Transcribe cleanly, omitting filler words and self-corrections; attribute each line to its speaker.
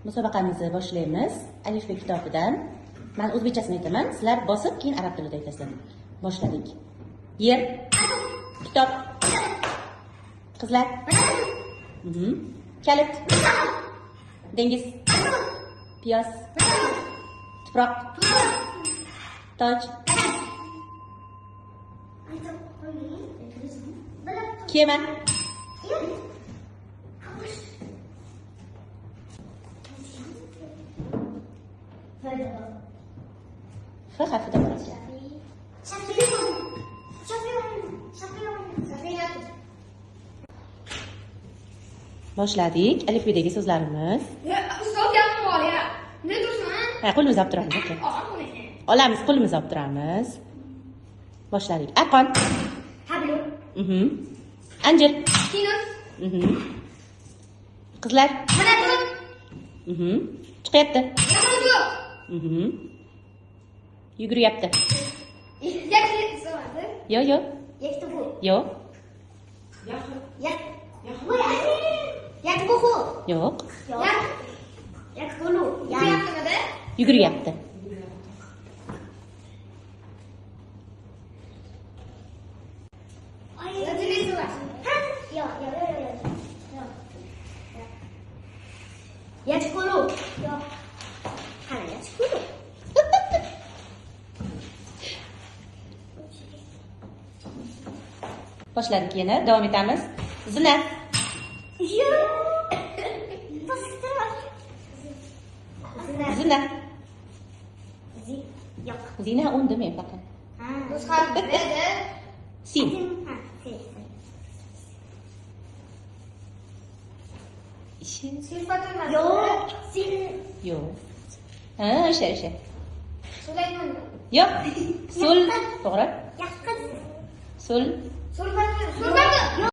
Speaker 1: Musobaqamizni boshlaymiz. Alifbe kitobidan. Men o'zbekchasini aytaman, sizlar bosib, keyin arab tilida aytasizlar. Boshladik. Yer, kitob, qizlar, kalit, dengiz, piyoz, tuproq, toj, kema, F harfida bo'ladi. Boshladik. Alifbedagi so'zlarimiz.
Speaker 2: Ustoz gapim bor ya. Ne dursun?
Speaker 1: Qo'limizni olib turamiz. Olamiz, qo'limizni olib turamiz. Boshladik. Arqon.
Speaker 2: Hablu.
Speaker 1: Anjir.
Speaker 2: Kinus.
Speaker 1: Qizlar.
Speaker 2: Mana bu.
Speaker 1: Chiqyapti.
Speaker 2: Mana
Speaker 1: Yuguryapti.
Speaker 2: Yakni so'radi.
Speaker 1: Yo'q.
Speaker 2: Yakni bu.
Speaker 1: Yo'q.
Speaker 2: Yak bu xu.
Speaker 1: Yo'q.
Speaker 2: Yak bulu. Yakni
Speaker 1: Yuguryapti.
Speaker 2: Yachkulu. Yo'q. Qani yachkulu.
Speaker 1: Boshladik yana. Davom etamiz. Zina. Zina.
Speaker 2: Yo'q.
Speaker 1: Zina undimi faqat.
Speaker 2: Nusxa dedi.
Speaker 1: Sin.
Speaker 2: Sifatun Yo'q. Sin.
Speaker 1: Yo'q. Ha, o'sha.
Speaker 2: Sulaymon.
Speaker 1: Yo'q. Sul. To'g'ri.
Speaker 2: Yaqin.
Speaker 1: Sul.
Speaker 2: Sulfatun.